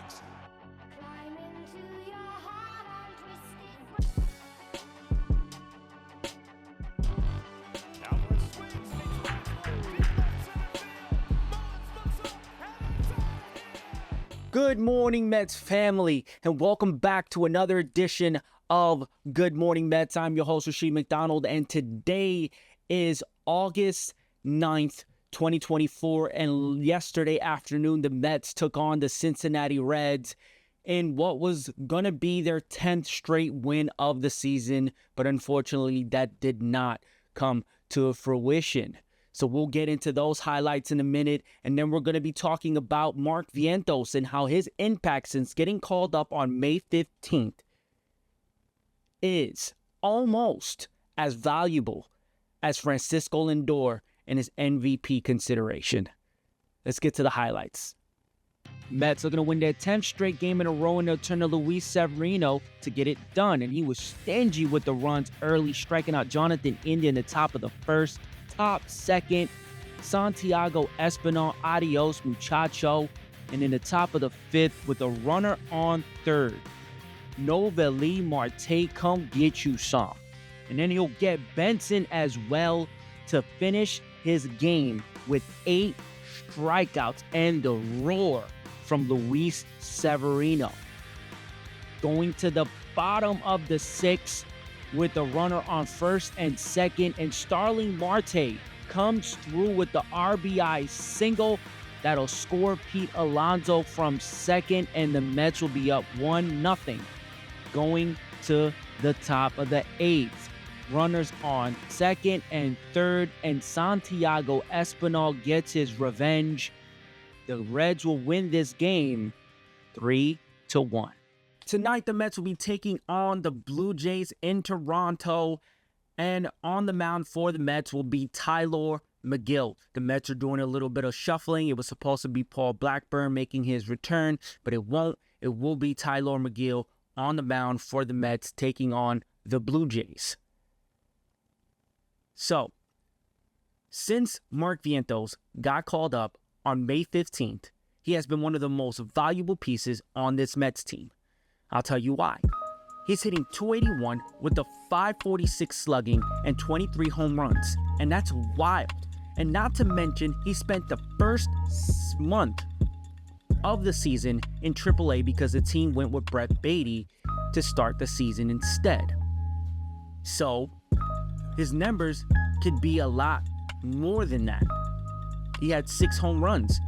Climb into your heart on twisted. Cowboys swings, makes right one, deep left center field. Mullins looks up, and it's out of here. Good morning, Mets family, and welcome back to another edition of Good Morning Mets. I'm your host, Rashid McDonald, and today is August 9th, 2024, and yesterday afternoon, the Mets took on the Cincinnati Reds in what was going to be their 10th straight win of the season, but unfortunately, that did not come to fruition. So we'll get into those highlights in a minute, and then we're going to be talking about Mark Vientos and how his impact since getting called up on May 15th is almost as valuable as Francisco Lindor and his MVP consideration. Let's get to the highlights. Mets are going to win their 10th straight game in a row, and they'll turn to Luis Severino to get it done. And he was stingy with the runs early, striking out Jonathan India in the top of the first. Top second, Santiago Espinal, adios muchacho. And in the top of the fifth with a runner on third, Novelli Marte, come get you some. And then he'll get Benson as well to finish his game with 8 strikeouts and the roar from Luis Severino. Going to the bottom of the sixth with the runner on first and second, and Starling Marte comes through with the RBI single that'll score Pete Alonso from second, and the Mets will be up 1-0 going to the top of the eighth. Runners on second and third, and Santiago Espinal gets his revenge. The Reds will win this game 3-1. Tonight, the Mets will be taking on the Blue Jays in Toronto, and on the mound for the Mets will be Tylor Megill. The Mets are doing a little bit of shuffling. It was supposed to be Paul Blackburn making his return, but it won't. It will be Tylor Megill on the mound for the Mets taking on the Blue Jays. So, since Mark Vientos got called up on May 15th, he has been one of the most valuable pieces on this Mets team. I'll tell you why. He's hitting .281 with a .546 slugging and 23 home runs, and that's wild. And not to mention, he spent the first month of the season in AAA because the team went with Brett Beatty to start the season instead. So, his numbers could be a lot more than that. He had 6 home runs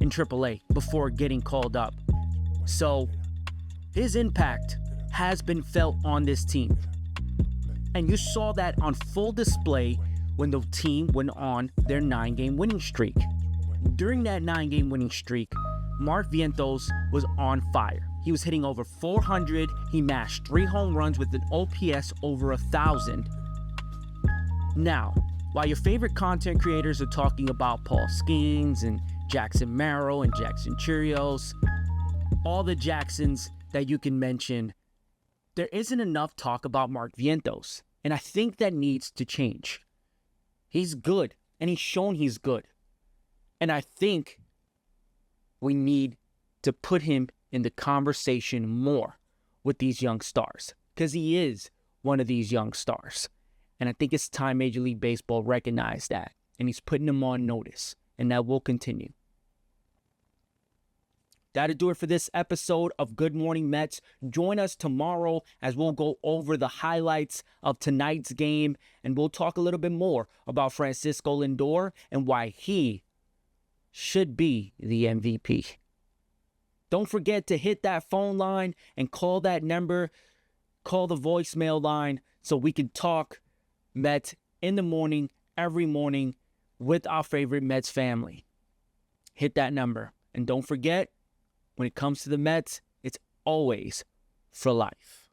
in AAA before getting called up. So, his impact has been felt on this team. And you saw that on full display when the team went on their 9-game winning streak. During that 9-game winning streak, Mark Vientos was on fire. He was hitting over 400. He mashed 3 home runs with an OPS over 1,000. Now, while your favorite content creators are talking about Paul Skeens and Jackson Merrill and Jackson Chirios, all the Jacksons that you can mention, there isn't enough talk about Mark Vientos, and I think that needs to change. He's good, and he's shown he's good, and I think we need to put him in the conversation more with these young stars, because he is one of these young stars, and I think it's time Major League Baseball recognized that, and he's putting them on notice, and that will continue. That'll do it for this episode of Good Morning Mets. Join us tomorrow as we'll go over the highlights of tonight's game, and we'll talk a little bit more about Francisco Lindor and why he should be the MVP. Don't forget to hit that phone line and call that number, call the voicemail line so we can talk Mets in the morning, every morning with our favorite Mets family. Hit that number. And don't forget, when it comes to the Mets, it's always for life.